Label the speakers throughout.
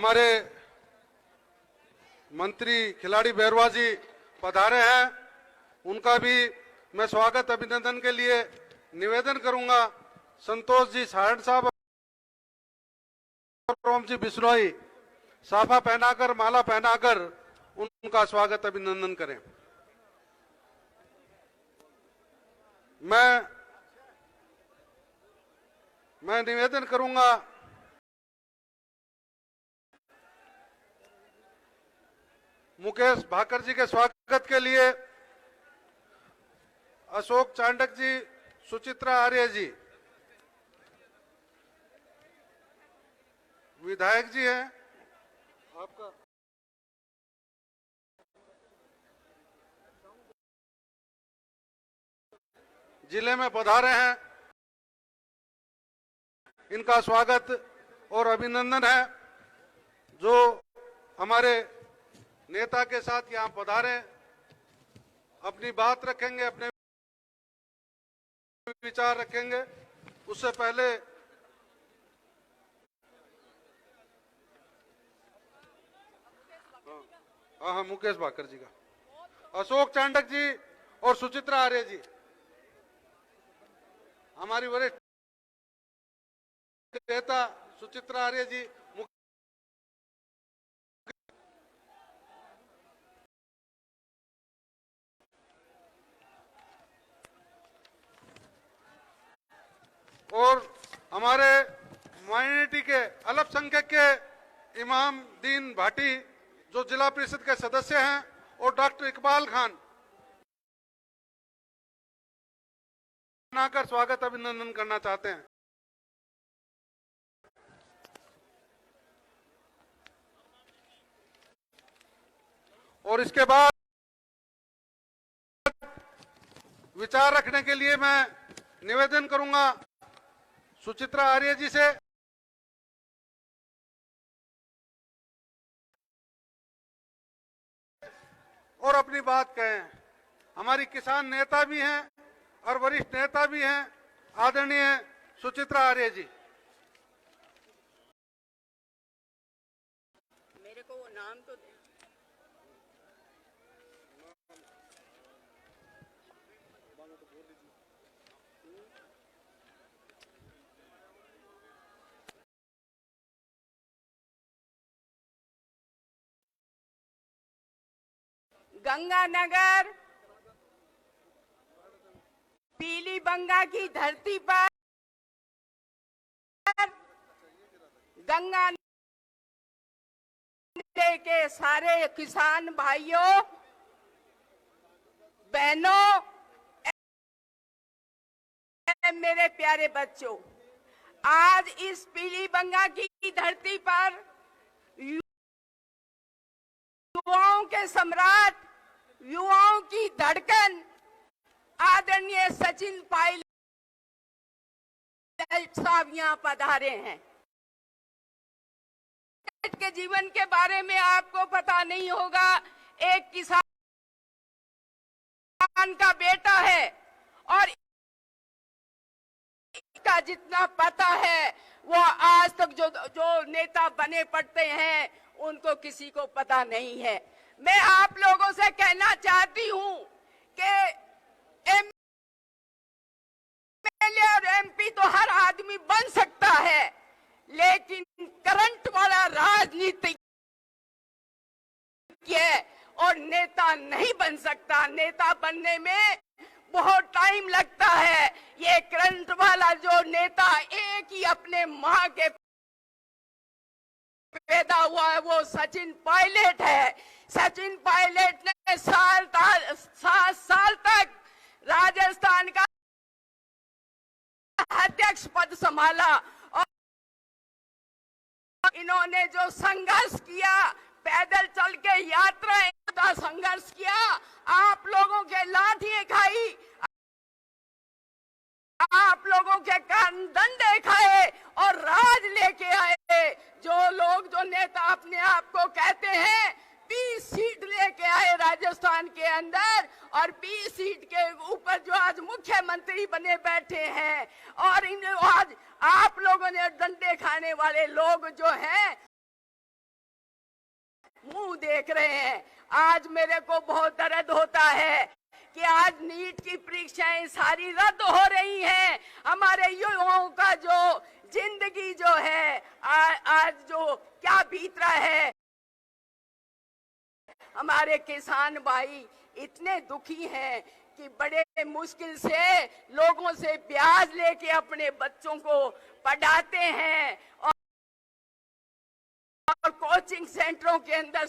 Speaker 1: हमारे मंत्री खिलाड़ी बैरवा जी पधारे हैं, उनका भी मैं स्वागत अभिनंदन के लिए निवेदन करूंगा। संतोष जी साहड़ साहब और रोम जी बिश्नोई साफा पहनाकर माला पहनाकर उनका स्वागत अभिनंदन करें। मैं निवेदन करूंगा मुकेश भाकर जी के स्वागत के लिए अशोक चांडक जी, सुचित्रा आर्य जी विधायक जी हैं, आपका जिले में पधारे हैं, इनका स्वागत और अभिनंदन है। जो हमारे नेता के साथ यहां पधारे, अपनी बात रखेंगे, अपने विचार रखेंगे। उससे पहले हाँ, मुकेश भाकर जी का, अशोक चांडक जी और सुचित्रा आर्य जी, हमारी वरिष्ठ नेता सुचित्रा आर्य जी, और हमारे माइनॉरिटी के अल्पसंख्यक के इमाम दीन भाटी जो जिला परिषद के सदस्य हैं, और डॉक्टर इकबाल खान आकर स्वागत अभिनंदन करना चाहते हैं। और इसके बाद विचार रखने के लिए मैं निवेदन करूंगा सुचित्रा आर्य जी से। और अपनी बात कहें। हमारी किसान नेता भी हैं और वरिष्ठ नेता भी हैं, आदरणीय सुचित्रा आर्य जी।
Speaker 2: मेरे को वो नाम तो दे। गंगानगर पीलीबंगा की धरती पर गंगा के सारे किसान भाइयों बहनों, मेरे प्यारे बच्चों, आज इस पीलीबंगा की धरती पर युवाओं के सम्राट, युवाओं की धड़कन आदरणीय सचिन पायलट साहब यहाँ पधारे हैं। के जीवन के बारे में आपको पता नहीं होगा। एक किसान का बेटा है और इसका जितना पता है वो आज तक जो नेता बने पड़ते हैं उनको किसी को पता नहीं है। मैं आप लोगों से कहना चाहती हूं कि एमएलए और एमपी तो हर आदमी बन सकता है, लेकिन करंट वाला राजनीतिक है और नेता नहीं बन सकता। नेता बनने में बहुत टाइम लगता है। ये करंट वाला जो नेता एक ही अपने मां के पैदा हुआ है वो सचिन पायलट है। सचिन पायलट ने 7 साल तक राजस्थान का अध्यक्ष पद संभाला और इन्होंने जो संघर्ष किया, पैदल चल के यात्राएं का संघर्ष किया, आप लोगों के लाठियां खाई, आप लोगों के कान डंडे खाए और राज लेके आए। जो लोग, जो नेता अपने आप को कहते हैं 20 सीट लेके आए राजस्थान के अंदर, और 20 सीट के ऊपर जो आज मुख्यमंत्री बने बैठे हैं, और इन आज आप लोगों ने डंडे खाने वाले लोग जो हैं मुंह देख रहे हैं। आज मेरे को बहुत दर्द होता है कि आज नीट की परीक्षाएं सारी रद्द हो रही हैं। हमारे युवाओं का जो जिंदगी जो है आज जो क्या बीत रहा है, हमारे किसान भाई इतने दुखी हैं कि बड़े मुश्किल से लोगों से ब्याज लेके अपने बच्चों को पढ़ाते हैं और कोचिंग सेंटरों के अंदर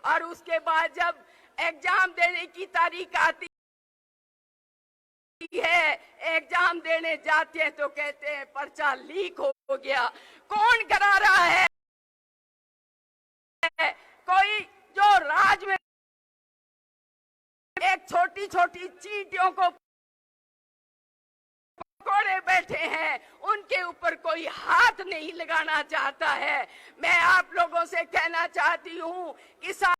Speaker 2: और उसके बाद जब एग्जाम देने की तारीख आती है, एग्जाम देने जाते हैं तो कहते हैं पर्चा लीक हो गया। कौन करा रहा है? कोई जो राज में एक छोटी छोटी चींटियों को पकड़े बैठे हैं, उनके ऊपर कोई हाथ नहीं लगाना चाहता है। मैं आप लोगों से कहना चाहती हूँ, किसान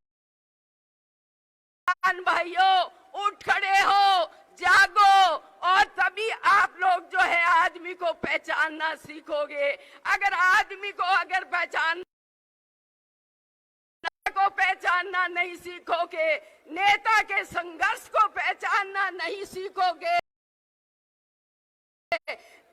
Speaker 2: भाइयों उठ खड़े हो, जागो और तभी आप लोग जो है आदमी को पहचानना सीखोगे। अगर आदमी को पहचानना नहीं सीखोगे, नेता के संघर्ष को पहचानना नहीं सीखोगे,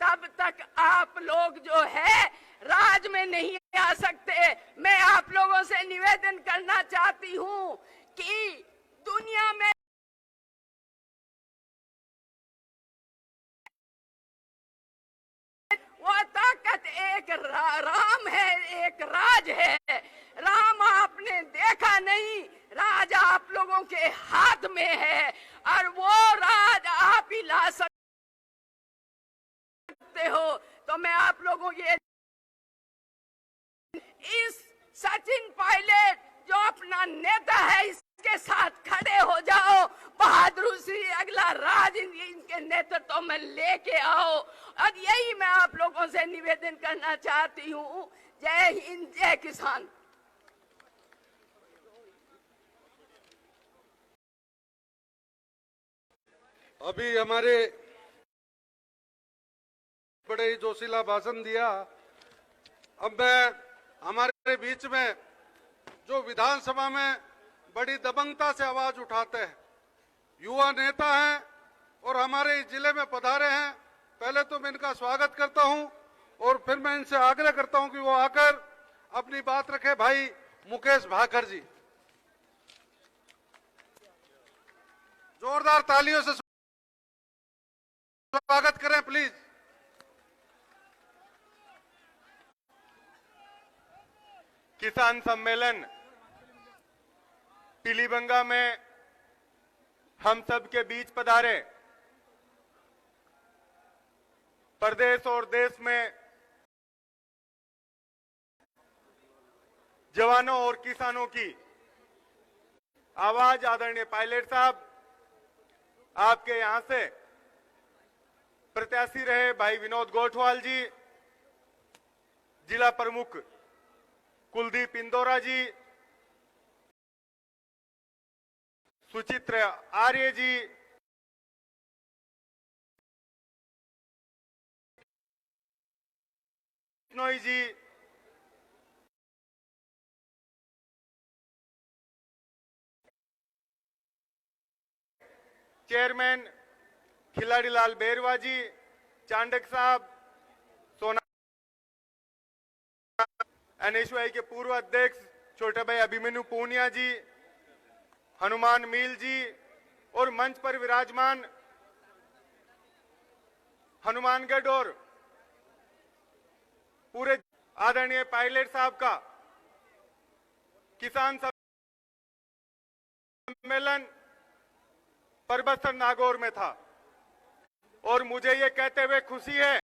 Speaker 2: तब तक आप लोग जो है राज में नहीं आ सकते। मैं आप लोगों से निवेदन करना चाहती हूँ कि दुनिया में वो ताकत एक राम है, एक राज है। राम आपने देखा नहीं, राज आप लोगों के हाथ में है और वो राज आप ही ला सकते हो। तो मैं आप लोगों के इस सचिन पायलट जो अपना नेता है इसके साथ खड़े हो जाओ, बहादुर से अगला राज इनके नेतृत्व में लेके आओ। और यही मैं आप लोगों से निवेदन करना चाहती हूँ। जय हिंद, जय किसान।
Speaker 1: अभी हमारे बड़े ही जोशीला भाषण दिया। अब मैं हमारे बीच में जो विधानसभा में बड़ी दबंगता से आवाज उठाते हैं, युवा नेता हैं और हमारे इस जिले में पधारे हैं, पहले तो मैं इनका स्वागत करता हूं और फिर मैं इनसे आग्रह करता हूं कि वो आकर अपनी बात रखे। भाई मुकेश भाकर जी, जोरदार तालियों से स्वागत करें प्लीज।
Speaker 3: किसान सम्मेलन पीलीबंगा में हम सब के बीच पधारे। प्रदेश और देश में जवानों और किसानों की आवाज आदरणीय पायलट साहब, आपके यहां से प्रत्याशी रहे भाई विनोद गोठवाल जी, जिला प्रमुख कुलदीप इंदौरा जी, सुचित्र आर्य जी, नोई जी, चेयरमैन खिलाड़ीलाल बेरवा जी, चांडक साहब, सोना एनएसयूआई के पूर्व अध्यक्ष छोटे भाई अभिमन्यु पूनिया जी, हनुमान मील जी और मंच पर विराजमान हनुमानगढ़ और पूरे आदरणीय पायलट साहब का किसान सम्मेलन परबत्सर नागौर में था और मुझे ये कहते हुए खुशी है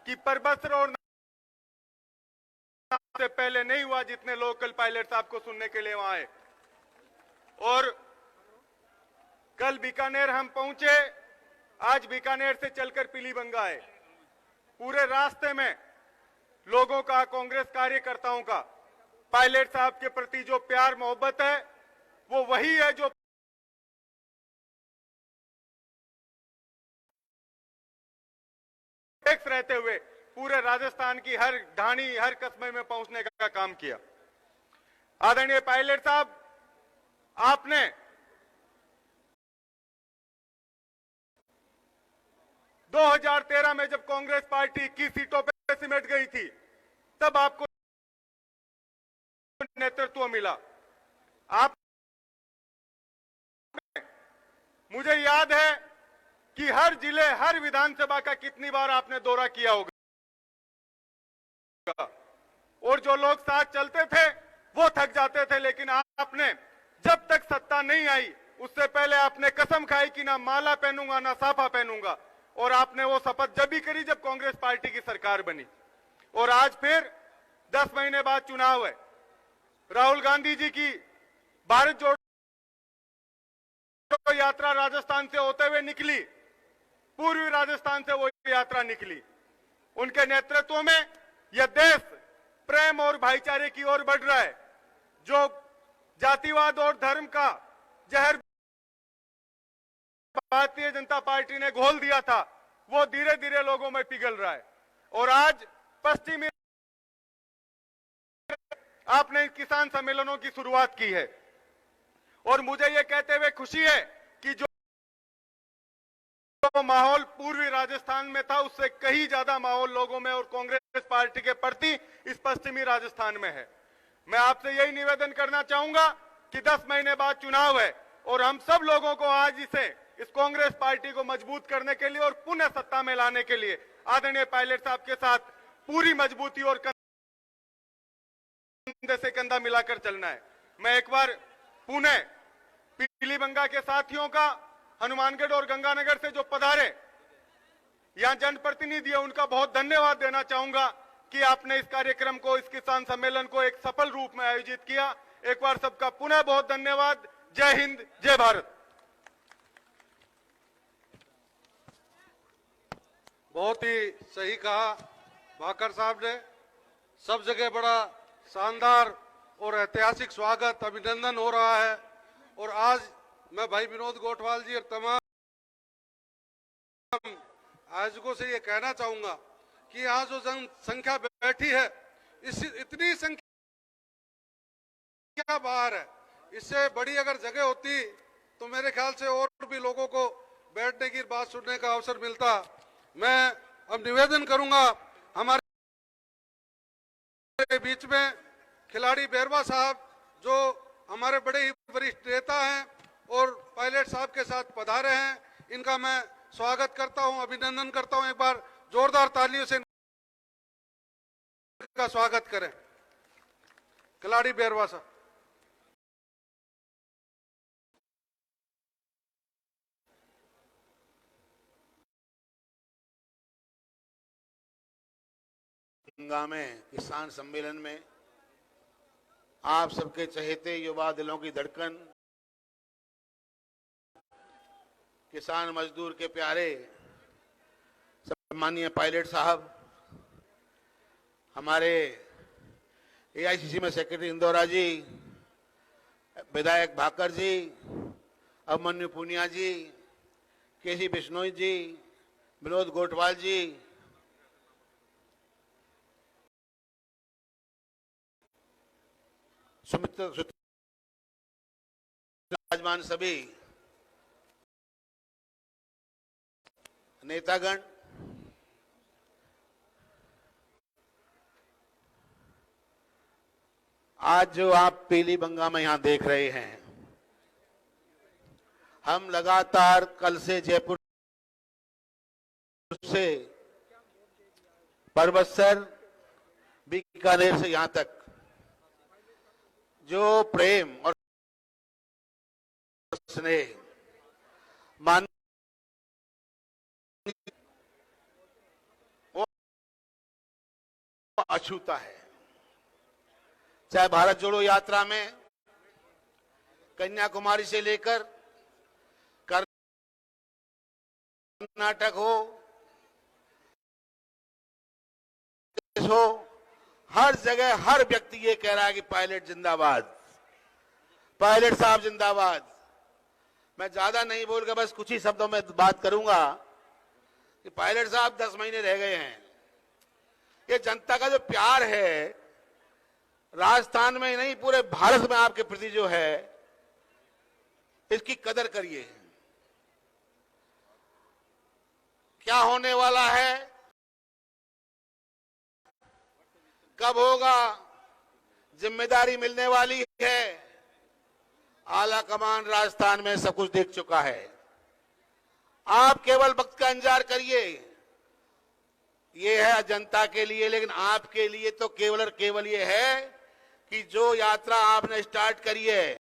Speaker 3: कि परबत्सर और से पहले नहीं हुआ जितने लोकल पायलट साहब को सुनने के लिए वहां आए। और कल बीकानेर हम पहुंचे, आज बीकानेर से चलकर पीलीबंगा आए। पूरे रास्ते में लोगों का, कांग्रेस कार्यकर्ताओं का पायलट साहब के प्रति जो प्यार मोहब्बत है वो वही है जो टैक्स रहते हुए पूरे राजस्थान की हर ढाणी, हर कस्बे में पहुंचने का काम किया। आदरणीय पायलट साहब, आपने दो 2013 में जब कांग्रेस पार्टी 21 सीटों पर सिमट गई थी, तब आपको नेतृत्व मिला। आप, मुझे याद है कि हर जिले, हर विधानसभा का कितनी बार आपने दौरा किया होगा, और जो लोग साथ चलते थे वो थक जाते थे, लेकिन आपने जब तक सत्ता नहीं आई उससे पहले आपने कसम खाई कि ना माला पहनूंगा ना साफा पहनूंगा, और आपने वो शपथ जब भी करी जब कांग्रेस पार्टी की सरकार बनी। और आज फिर 10 महीने बाद चुनाव है। राहुल गांधी जी की भारत जोड़ो यात्रा राजस्थान से होते हुए निकली, पूर्वी राजस्थान से वो यात्रा निकली। उनके नेतृत्व में यह देश प्रेम और भाईचारे की ओर बढ़ रहा है। जो जातिवाद और धर्म का जहर भारतीय जनता पार्टी ने घोल दिया था, वो धीरे धीरे लोगों में पिघल रहा है। और आज पश्चिमी आपने किसान सम्मेलनों की शुरुआत की है, और मुझे यह कहते हुए खुशी है कि जो माहौल पूर्वी राजस्थान में था उससे कहीं ज्यादा माहौल लोगों में और कांग्रेस पार्टी के प्रति इस पश्चिमी राजस्थान में है। मैं आपसे यही निवेदन करना चाहूंगा कि 10 महीने बाद चुनाव है, और हम सब लोगों को आज इस कांग्रेस पार्टी को मजबूत करने के लिए और पुनः सत्ता में लाने के लिए आदरणीय पायलट साहब के साथ पूरी मजबूती और कंधे से कंधा मिलाकर चलना है। मैं एक बार पुणे पीलीबंगा के साथियों का, हनुमानगढ़ और गंगानगर से जो पधारे यहां जनप्रतिनिधि है, उनका बहुत धन्यवाद देना चाहूंगा कि आपने इस कार्यक्रम को, इस किसान सम्मेलन को एक सफल रूप में आयोजित किया। एक बार सबका पुनः बहुत धन्यवाद। जय हिंद, जय भारत।
Speaker 1: बहुत ही सही कहा भाकर साहब ने। सब जगह बड़ा शानदार और ऐतिहासिक स्वागत, अभिनंदन हो रहा है। और आज मैं भाई विनोद गोठवाल जी और तमाम आयोजकों से ये कहना चाहूंगा कि यहाँ जो जनसंख्या बैठी है, इस इतनी संख्या बाहर है, इससे बड़ी अगर जगह होती तो मेरे ख्याल से और भी लोगों को बैठने की बात सुनने का अवसर मिलता। मैं अब निवेदन करूंगा हमारे बीच में खिलाड़ी बैरवा साहब, जो हमारे बड़े ही वरिष्ठ नेता हैं और पायलट साहब के साथ पधारे हैं, इनका मैं स्वागत करता हूं, अभिनंदन करता हूं। एक बार जोरदार तालियों से इनका स्वागत करें। खिलाड़ी बैरवा साहब।
Speaker 4: गंगा में किसान सम्मेलन में आप सबके चहेते युवा दिलों की धड़कन, किसान मजदूर के प्यारे सम्माननीय पायलट साहब, हमारे एआईसीसी में सेक्रेटरी इंदौरा जी, विधायक भाकर जी, अभिमन्यु पूनिया जी, केसी बिश्नोई जी, विनोद गोठवाल जी, सुमित्रा राजमान, सभी नेतागण, आज जो आप पीलीबंगा में यहां देख रहे हैं, हम लगातार कल से जयपुर से परबतसर, बीकानेर से यहां तक जो प्रेम और स्नेह मान वो अछूता है। चाहे भारत जोड़ो यात्रा में कन्याकुमारी से लेकर कर्नाटक हो, हर जगह हर व्यक्ति ये कह रहा है कि पायलट जिंदाबाद, पायलट साहब जिंदाबाद। मैं ज्यादा नहीं बोलकर बस कुछ ही शब्दों में बात करूंगा कि पायलट साहब 10 महीने रह गए हैं। ये जनता का जो प्यार है राजस्थान में ही नहीं पूरे भारत में आपके प्रति जो है, इसकी कदर करिए। क्या होने वाला है, कब होगा, जिम्मेदारी मिलने वाली है। आला कमान राजस्थान में सब कुछ देख चुका है। आप केवल वक्त का इंतजार करिए। ये है जनता के लिए, लेकिन आपके लिए तो केवल और केवल ये है कि जो यात्रा आपने स्टार्ट करी है,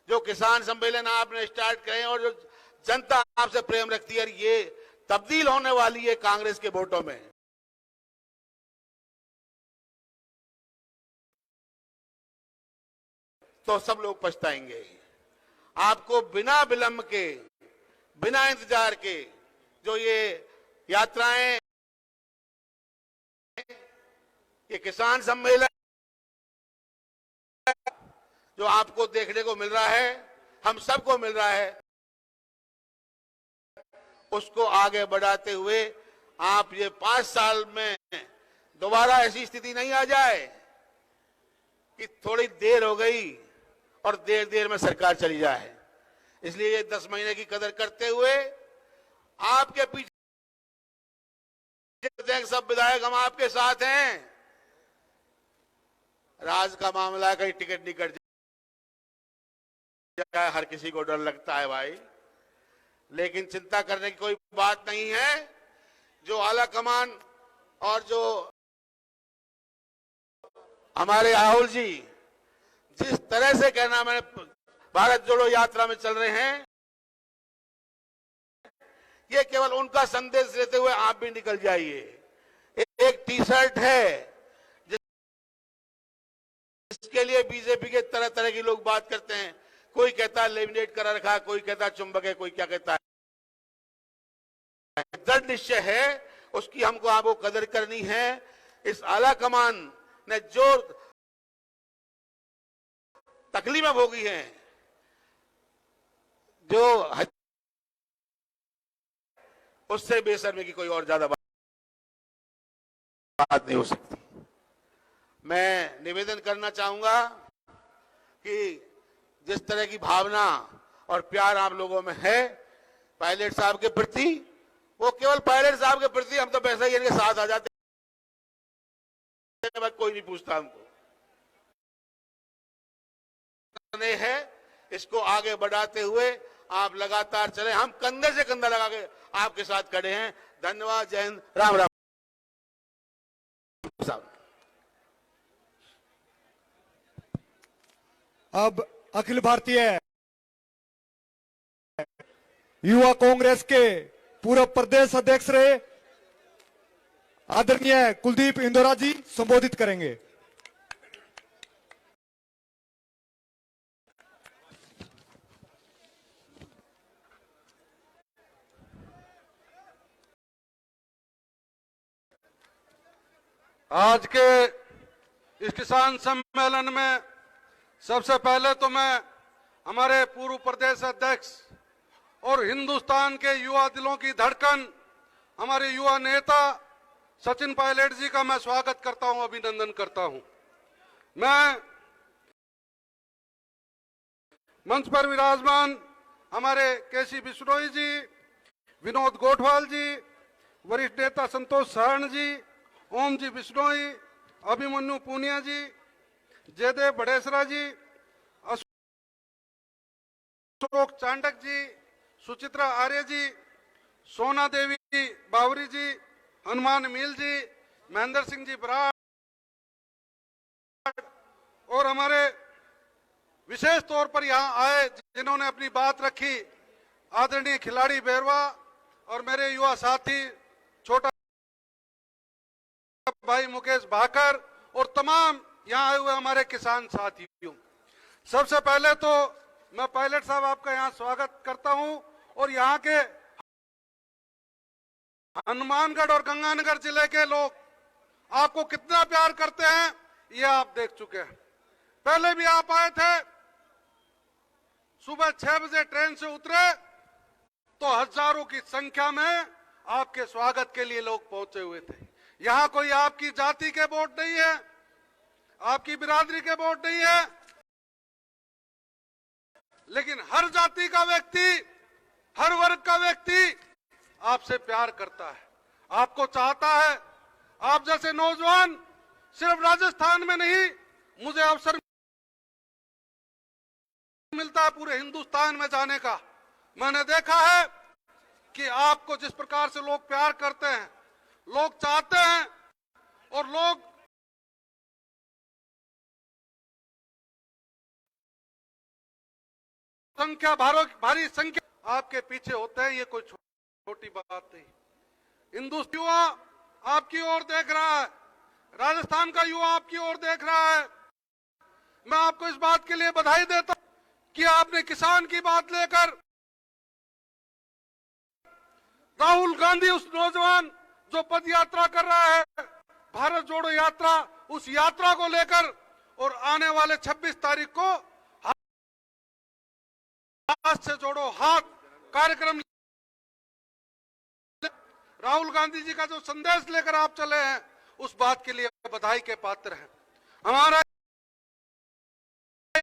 Speaker 4: जो किसान सम्मेलन आपने स्टार्ट करे और जो जनता आपसे प्रेम रखती है, ये तब्दील होने वाली है कांग्रेस के वोटों में। तो सब लोग पछताएंगे। आपको बिना विलंब के, बिना इंतजार के जो ये यात्राएं, ये किसान सम्मेलन जो आपको देखने को मिल रहा है, हम सबको मिल रहा है, उसको आगे बढ़ाते हुए आप ये 5 साल में दोबारा ऐसी स्थिति नहीं आ जाए कि थोड़ी देर हो गई और देर देर में सरकार चली जाए। इसलिए ये 10 महीने की कदर करते हुए आपके पीछे सब विधायक हम आपके साथ हैं। राज का मामला, कहीं टिकट नहीं कट जाए, हर किसी को डर लगता है भाई, लेकिन चिंता करने की कोई बात नहीं है। जो आला कमान और जो हमारे राहुल जी जिस तरह से कहना मैंने भारत जोड़ो यात्रा में चल रहे हैं, ये केवल उनका संदेश देते हुए आप भी निकल जाइए। एक टी शर्ट है जिसके लिए बीजेपी के तरह तरह के लोग बात करते हैं। कोई कहता है लेमिनेट करा रखा, कोई कहता है चुंबक है, कोई क्या कहता है। दृढ़ निश्चय है, उसकी हमको आपको कदर करनी है। इस आला कमान ने जो तकलीफें भोगी हैं, जो उससे बेशर्मी की कोई और ज्यादा बात नहीं हो सकती। मैं निवेदन करना चाहूंगा कि जिस तरह की भावना और प्यार आप लोगों में है पायलट साहब के प्रति, वो केवल पायलट साहब के प्रति, हम तो वैसे ही इनके साथ आ जाते हैं, कोई नहीं पूछता हमको है। इसको आगे बढ़ाते हुए आप लगातार चले, हम कंधे से कंधा लगा के आपके साथ खड़े हैं। धन्यवाद, जय हिंद, राम राम। साहब
Speaker 5: अब अखिल भारतीय युवा कांग्रेस के पूर्व प्रदेश अध्यक्ष रहे आदरणीय कुलदीप इंदौरा जी संबोधित करेंगे।
Speaker 1: आज के इस किसान सम्मेलन में सबसे पहले तो मैं हमारे पूर्व प्रदेश अध्यक्ष और हिंदुस्तान के युवा दिलों की धड़कन, हमारे युवा नेता सचिन पायलट जी का मैं स्वागत करता हूं, अभिनंदन करता हूं। मैं मंच पर विराजमान हमारे केसी बिश्नोई जी, विनोद गोठवाल जी, वरिष्ठ नेता संतोष सहारण जी, ओम जी बिश्नोई, अभिमन्यु पूनिया जी, जयदेव बड़ेसरा जी, अशोक चांडक जी, सुचित्रा आर्य जी, सोना देवी बावरी जी, हनुमान मील जी, महेंद्र सिंह जी बराड़ और हमारे विशेष तौर पर यहाँ आए जिन्होंने अपनी बात रखी, आदरणीय खिलाड़ी बेरवा और मेरे युवा साथी छोटा भाई मुकेश भाकर और तमाम यहाँ आए हुए हमारे किसान साथियों। सबसे पहले तो मैं पायलट साहब आपका यहाँ स्वागत करता हूँ और यहाँ के हनुमानगढ़ और गंगानगर जिले के लोग आपको कितना प्यार करते हैं ये आप देख चुके हैं। पहले भी आप आए थे, सुबह 6 बजे ट्रेन से उतरे तो हजारों की संख्या में आपके स्वागत के लिए लोग पहुंचे हुए थे। यहां कोई आपकी जाति के वोट नहीं है, आपकी बिरादरी के वोट नहीं है, लेकिन हर जाति का व्यक्ति, हर वर्ग का व्यक्ति आपसे प्यार करता है, आपको चाहता है। आप जैसे नौजवान सिर्फ राजस्थान में नहीं, मुझे अवसर मिलता है पूरे हिंदुस्तान में जाने का। मैंने देखा है कि आपको जिस प्रकार से लोग प्यार करते हैं, लोग चाहते हैं, और लोग संख्या भारी संख्या आपके पीछे होते हैं, ये कोई छोटी बात नहीं। हिंदुस्तान युवा आपकी ओर देख रहा है, राजस्थान का युवा आपकी ओर देख रहा है। मैं आपको इस बात के लिए बधाई देता हूं कि आपने किसान की बात लेकर, राहुल गांधी उस नौजवान जो पद यात्रा कर रहा है, भारत जोड़ो यात्रा, उस यात्रा को लेकर और आने वाले 26 तारीख को हाथ से जोड़ो हाथ कार्यक्रम, राहुल गांधी जी का जो संदेश लेकर आप चले हैं, उस बात के लिए बधाई के पात्र हैं। हमारा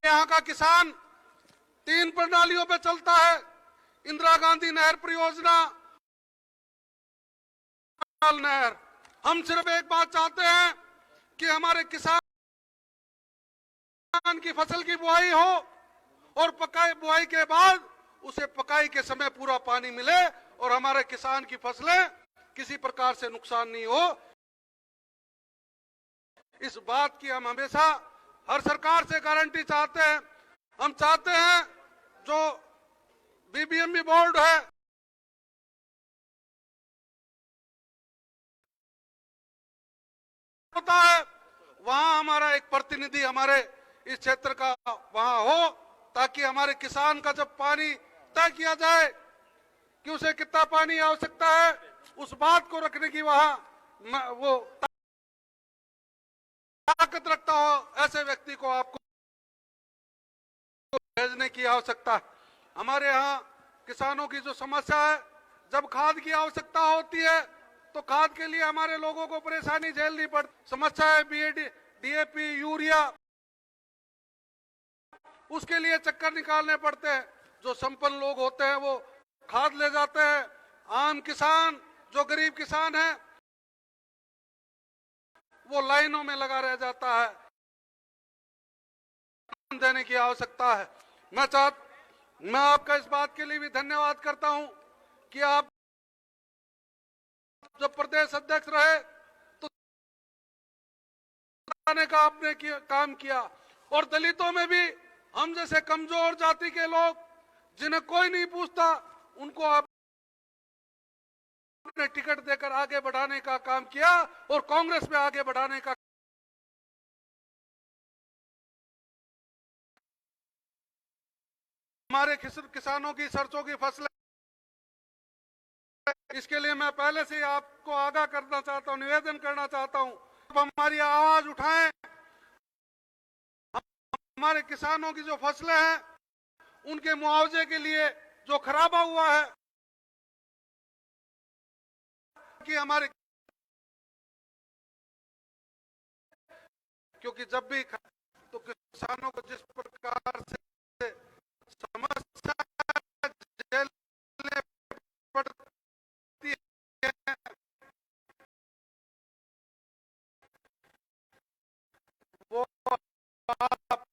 Speaker 1: यहाँ का किसान 3 प्रणालियों पे चलता है, इंदिरा गांधी नहर परियोजना, नहर। हम सिर्फ एक बात चाहते हैं कि हमारे किसान की फसल की बुआई हो और बुआई के बाद उसे पकाई के समय पूरा पानी मिले और हमारे किसान की फसलें किसी प्रकार से नुकसान नहीं हो। इस बात की हम हमेशा हर सरकार से गारंटी चाहते हैं। हम चाहते हैं जो बीबीएमबी बोर्ड है, होता है, वहां हमारा एक प्रतिनिधि हमारे इस क्षेत्र का वहां हो, ताकि हमारे किसान का जब पानी तय किया जाए कि उसे कितना पानी आवश्यकता है, उस बात को रखने की वहां वो ताकत रखता हो, ऐसे व्यक्ति को आपको भेजने की आवश्यकता है। हमारे यहाँ किसानों की जो समस्या है, जब खाद की आवश्यकता होती है तो खाद के लिए हमारे लोगों को परेशानी झेलनी पड़ती। समस्या है डीएपी, यूरिया, उसके लिए चक्कर निकालने पड़ते हैं। जो संपन्न लोग होते हैं वो खाद ले जाते हैं, आम किसान जो गरीब किसान है वो लाइनों में लगा रह जाता है। देने की आवश्यकता है। मैं आपका इस बात के लिए भी धन्यवाद करता हूं कि आप जब प्रदेश अध्यक्ष रहे तो का आपने काम किया, और दलितों में भी हम जैसे कमजोर जाति के लोग जिन्हें कोई नहीं पूछता, उनको आपने टिकट देकर आगे बढ़ाने का काम किया और कांग्रेस में आगे बढ़ाने का। हमारे किसानों की सरसों की फसलें, इसके लिए मैं पहले से आपको आगाह करना चाहता हूं, निवेदन करना चाहता हूं, अब हमारी आवाज उठाएं। हमारे किसानों की जो फसलें हैं उनके मुआवजे के लिए जो खराबा हुआ है, कि हमारे, क्योंकि जब भी तो किसानों को जिस प्रकार से समस्या झेलने पड़ती है, वो आप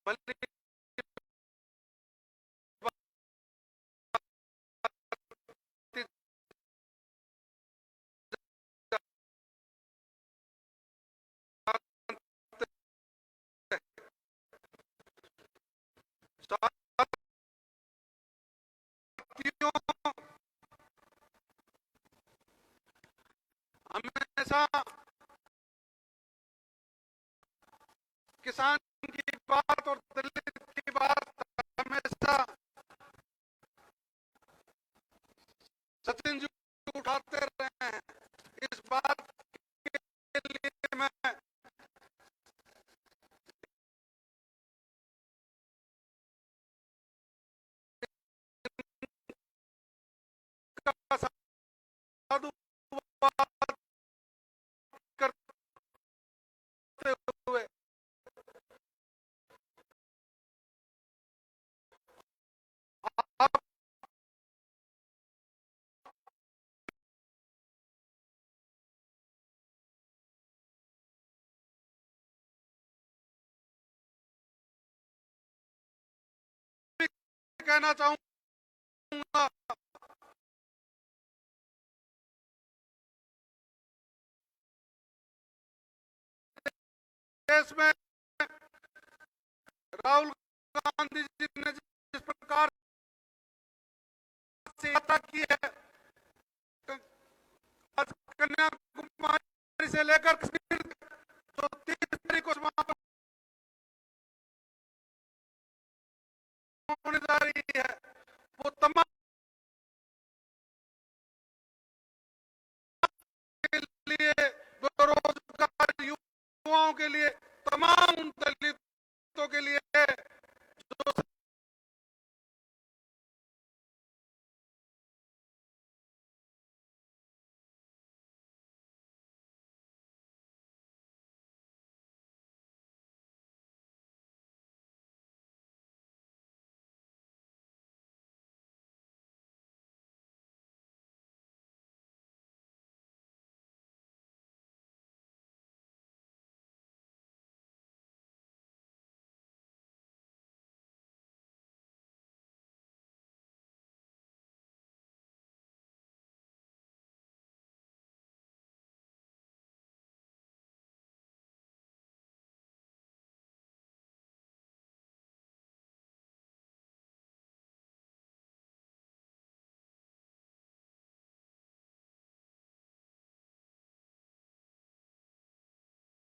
Speaker 1: भली हमेशा किसान की बात और दलित की बात हमेशा सचिन जी उठाते रहे हैं। इस बात के लिए मैं साधुवाद करते हुए आप कहना चाहूंगा देश में राहुल गांधी जी ने जिस प्रकार से यात्रा की है, आज कन्याकुमारी से लेकर कश्मीर जो 30 तारीख को समापन होने जा रही है, वो तमाम के लिए, बेरोजगार युवाओं के लिए, तमाम उन दलितों के लिए जो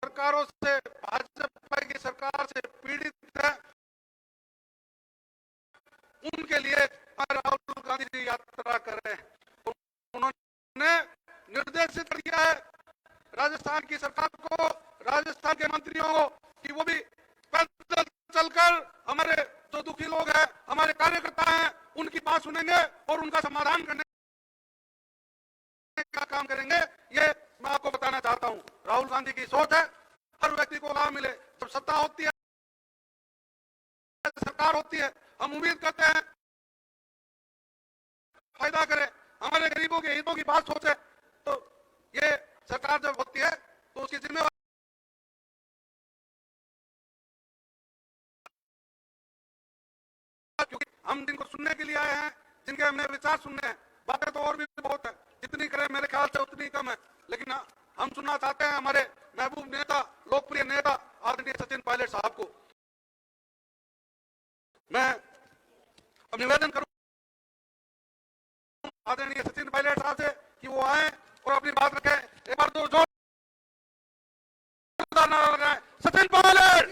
Speaker 1: सरकारों से, भाजपा की सरकार से पीड़ित है, उनके लिए राहुल गांधी जी यात्रा कर रहे हैं। उन्होंने निर्देशित किया है राजस्थान की सरकार को, राजस्थान के मंत्रियों को, कि वो भी पैदल चलकर हमारे जो दुखी लोग हैं, हमारे कार्यकर्ता हैं, उनकी बात सुनेंगे और उनका समाधान करने का काम करेंगे। ये मैं आपको बताना चाहता हूं, राहुल गांधी की सोच है हर व्यक्ति को लाभ मिले। जब सत्ता होती है, सरकार होती है, हम उम्मीद करते हैं फायदा करे, हमारे गरीबों के हितों की बात सोचे। तो ये सरकार जब होती है तो उसकी जिम्मेवारी, क्योंकि हम जिनको सुनने के लिए आए हैं, जिनके हमने विचार सुनने हैं, बातें तो और भी बहुत है, जितनी करें मेरे ख्याल से उतनी कम है, लेकिन हम सुनना चाहते हैं हमारे महबूब नेता, लोकप्रिय नेता आदरणीय सचिन पायलट साहब को। मैं अब निवेदन करूं आदरणीय सचिन पायलट साहब से कि वो आए और अपनी बात रखें। एक बार तो जोरदार नारा लगाएं, सचिन पायलट,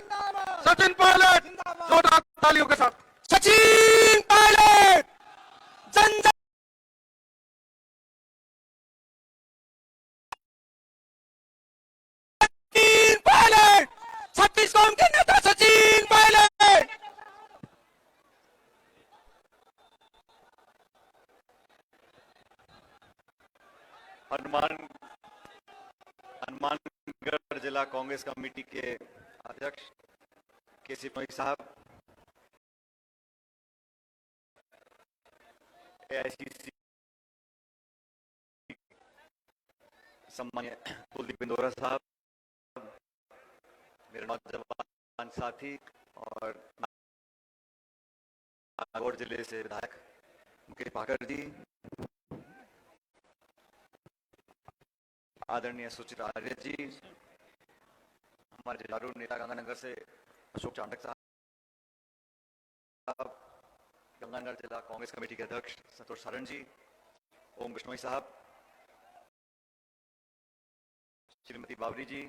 Speaker 1: सचिन पायलट, जोरदार तालियों के साथ।
Speaker 5: सचिन पायलट जन सचिन पायलट, छत्तीस कौम के नेता सचिन पायलट।
Speaker 6: हनुमानगढ़ जिला कांग्रेस कमेटी के अध्यक्ष केसी पई साहब, एआईसीसी सम्मान्य कुलदीप इंदौरा साहब, मेरे नौजवान साथी और नागौर जिले से विधायक मुकेश पाकर जी, आदरणीय सुचिता आर्य जी, हमारे जिलारू नेता गंगानगर से अशोक चांडक साहब, गंगानगर जिला कांग्रेस कमेटी के अध्यक्ष संतोष सारण जी, ओम बिश्नोई साहब, श्रीमती बावरी जी,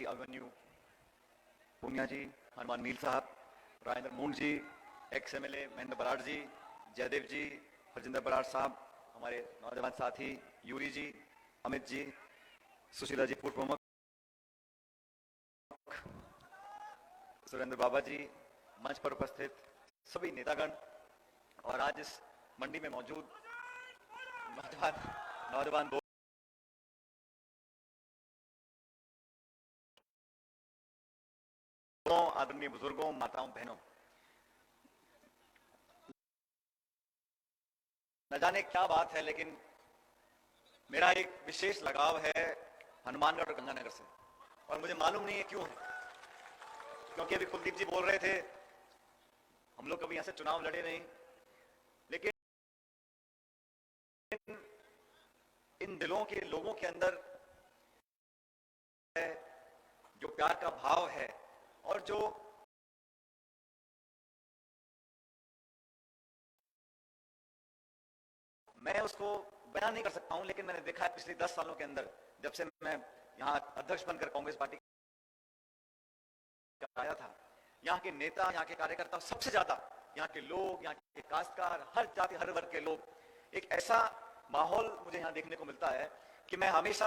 Speaker 6: अभिमन्यु पूनिया जी, हनुमान नील साहब, राजेंद्र मूंड जी, एक्स एमएलए महेंद्र बराड़ जी, जयदेव जी, हरजिंदर बराड़ साहब, हमारे नौजवान साथी यूरी जी, अमित जी, सुशीला जी पूर्व प्रमुख, सुरेंद्र बाबा जी, मंच पर उपस्थित सभी नेतागण और आज इस मंडी में मौजूद नौजवान आदरणीय बुजुर्गों, माताओं, बहनों, न जाने क्या बात है, लेकिन मेरा एक विशेष लगाव है हनुमानगढ़ और गंगानगर से, और मुझे मालूम नहीं है क्यों है। क्योंकि अभी कुलदीप जी बोल रहे थे, हम लोग कभी यहां से चुनाव लड़े नहीं, लेकिन इन दिलों के लोगों के अंदर जो प्यार का भाव है और जो मैं उसको बयान नहीं कर सकता हूं, लेकिन मैंने देखा है पिछले 10 सालों के अंदर, जब से मैं यहां अध्यक्ष बनकर कांग्रेस पार्टी आया था, यहाँ के नेता, यहाँ के कार्यकर्ता, सबसे ज्यादा यहाँ के लोग, यहाँ के काश्तकार, हर जाति हर वर्ग के लोग, एक ऐसा माहौल मुझे यहाँ देखने को मिलता है कि मैं हमेशा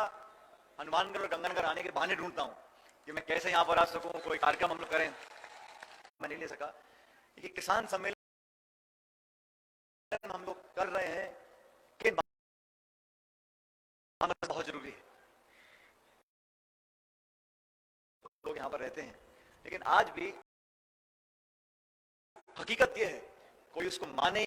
Speaker 6: हनुमानगढ़ और गंगानगर आने के बहाने ढूंढता हूँ कि मैं कैसे यहाँ पर आ सकूं, कोई कार्यक्रम हम लोग करें। मैं नहीं ले सका। ये किसान सम्मेलन हम लोग कर रहे हैं कि बहुत जरूरी है, लोग यहाँ पर रहते हैं, लेकिन आज भी हकीकत यह है, कोई उसको माने,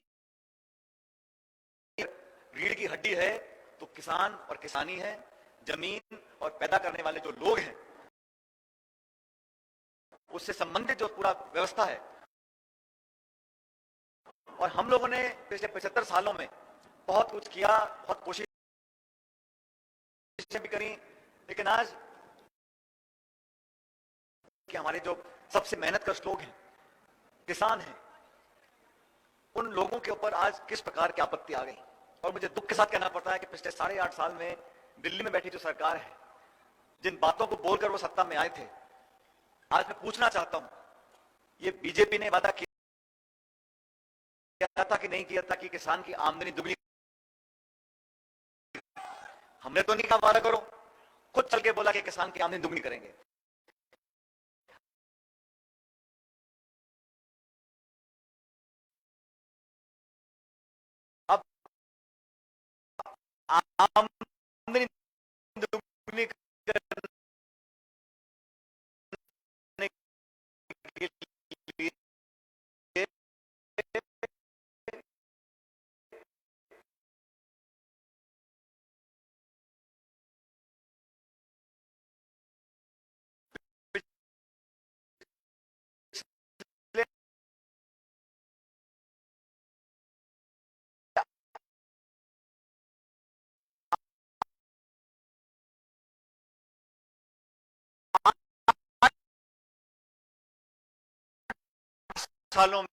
Speaker 6: रीढ़ की हड्डी है तो किसान और किसानी है, जमीन और पैदा करने वाले जो लोग हैं, उससे संबंधित जो पूरा व्यवस्था है। और हम लोगों ने पिछले 75 सालों में बहुत कुछ किया, बहुत कोशिश भी करी, लेकिन आज कि हमारे जो सबसे मेहनतकश लोग हैं, किसान हैं, उन लोगों के ऊपर आज किस प्रकार की आपत्ति आ गई। और मुझे दुख के साथ कहना पड़ता है कि पिछले 8.5 साल में दिल्ली में बैठी जो सरकार है, जिन बातों को बोलकर वो सत्ता में आए थे, आज मैं पूछना चाहता हूं, ये बीजेपी ने वादा किया था कि नहीं किया था कि किसान की आमदनी दुगनी? हमने तो नहीं कहा वादा करो, खुद चल के बोला कि किसान की आमदनी दुगनी करेंगे। अब आमदनी दुगनी करने के लिए सालों में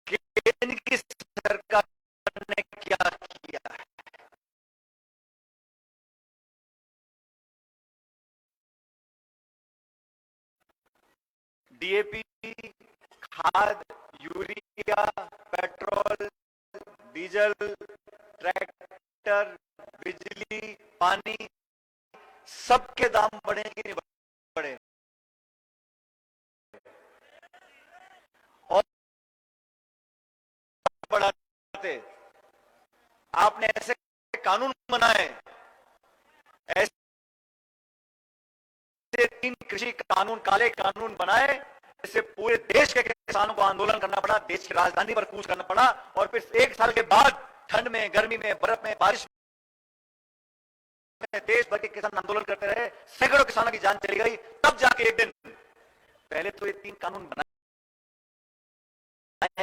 Speaker 6: केंद्र की सरकार ने क्या किया है? डीएपी, खाद, यूरिया, पेट्रोल, डीजल, ट्रैक्टर, बिजली, पानी, सबके दाम बढ़े कि नहीं बढ़े? और बढ़ाते आपने ऐसे कानून बनाए, ऐसे 3 कृषि कानून, काले कानून बनाए, इससे पूरे देश के किसानों को आंदोलन करना पड़ा, देश की राजधानी पर कूच करना पड़ा, और फिर 1 साल के बाद ठंड में, गर्मी में, बर्फ में, बारिश में देश भर के किसान आंदोलन करते रहे, सैकड़ों किसानों की जान चली गई, तब जाके एक दिन, पहले तो ये 3 कानून बनाए,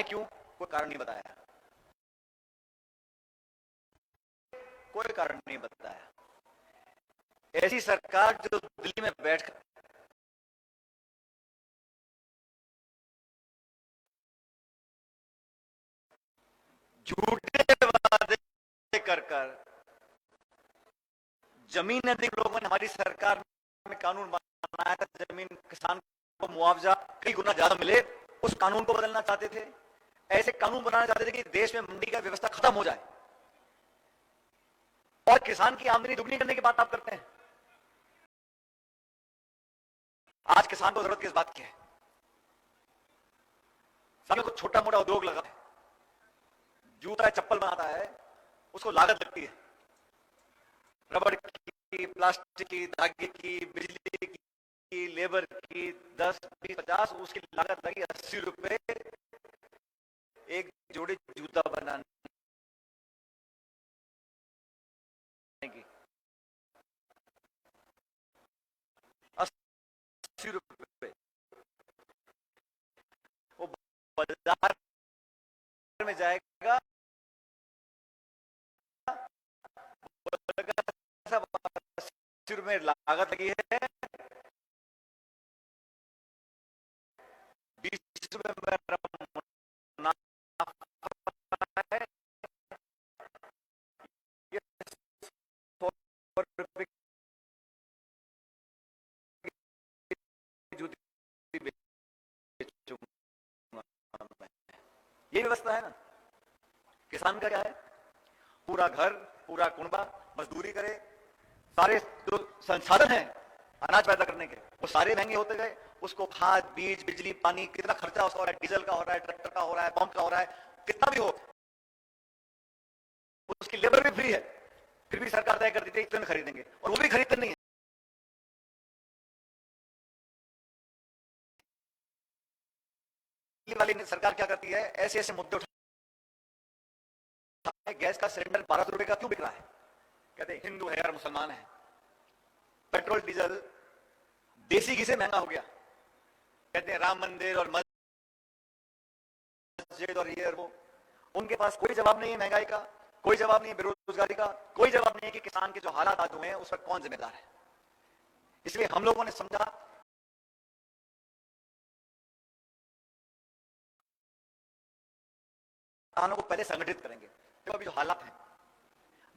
Speaker 6: क्यों? कोई कारण नहीं बताया, कोई कारण नहीं बताया। ऐसी सरकार जो दिल्ली में बैठकर झूठे वादे कर जमीन अधिक लोगों ने हमारी सरकार में कानून बनाया था, जमीन किसान को मुआवजा कई गुना ज्यादा मिले, उस कानून को बदलना चाहते थे। ऐसे कानून बनाना चाहते थे कि देश में मंडी का व्यवस्था खत्म हो जाए, और किसान की आमदनी दुगनी करने की बात आप करते हैं। आज किसान को जरूरत किस बात की है? साथियों, को छोटा मोटा उद्योग लगा है, जूता है, चप्पल बनाता है, उसको लागत लगती है, रबड़ की, प्लास्टिक की, धागे की, बिजली की, लेबर की, 10, 20, 50, उसकी लागत लगी 80 रुपए एक जोड़ी जूता बनाने की। 80 रुपए। वो बाजार में जाएगा, 80 रुपए लागत लगी है, 20 रुपए मेरा मुनाफा है, ये 100 रुपए की जूती बेचूंगा मैं। ये व्यवस्था है ना। किसान का क्या है? पूरा घर, पूरा कुनबा मजदूरी करे, सारे जो संसाधन हैं अनाज पैदा करने के वो सारे महंगे होते गए, उसको खाद, बीज, बिजली, पानी, कितना खर्चा उसका हो रहा है, डीजल का हो रहा है, ट्रैक्टर का हो रहा है, पंप का हो रहा है, कितना भी हो, उसकी लेबर भी फ्री है, फिर भी सरकार तय कर देती है इतने में खरीदेंगे, और वो भी खरीदते नहीं है। वाली सरकार क्या करती है, ऐसे ऐसे मुद्दे उठा, गैस का सिलेंडर 1200 रुपए का क्यों बिक रहा है? कहते हैं हिंदू है और मुसलमान है। पेट्रोल डीजल देसी घी से महंगा हो गया, कहते हैं राम मंदिर और मस्जिद और ये और वो। उनके पास कोई जवाब नहीं है महंगाई का, कोई जवाब नहीं है बेरोजगारी का, कोई जवाब नहीं है कि किसान के जो हालात आज हुए हैं उस पर कौन जिम्मेदार है। इसलिए हम लोगों ने समझा किसानों को पहले संगठित करेंगे। तो अभी जो हालात हैं,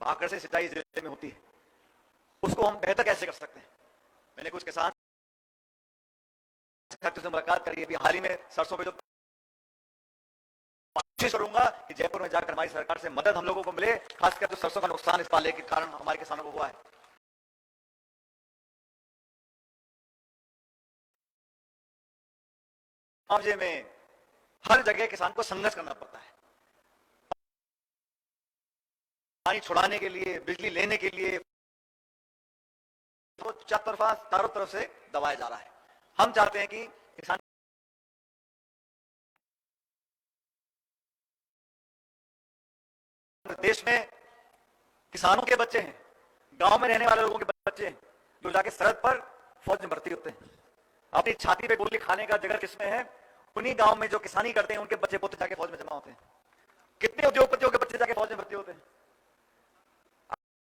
Speaker 6: भाखड़ से सिंचाई जिले में होती है, उसको हम बेहतर कैसे कर सकते हैं। मैंने कुछ किसान से मुलाकात करी, अभी हाल ही में सरसों पे जो कोशिश करूंगा कि जयपुर में जाकर हमारी सरकार से मदद हम लोगों को मिले, खासकर जो सरसों का नुकसान इस पाले के कारण हमारे किसानों को हुआ है। मुआवजे में हर जगह किसान को संघर्ष करना पड़ता है, पानी छुड़ाने के लिए, बिजली लेने के लिए, तो चारों तरफ से दबाया जा रहा है। हम चाहते हैं कि किसान देश में किसानों के बच्चे हैं, गांव में रहने वाले लोगों के बच्चे हैं, जो जाके सरहद पर फौज में भर्ती होते हैं। अपनी छाती पे गोली खाने का जगह किसमें है? उन्हीं गांव में जो किसानी करते हैं उनके बच्चे पोते जाके फौज में जमा होते हैं। कितने उद्योगपतियों के बच्चे जाके फौज में भर्ती होते हैं?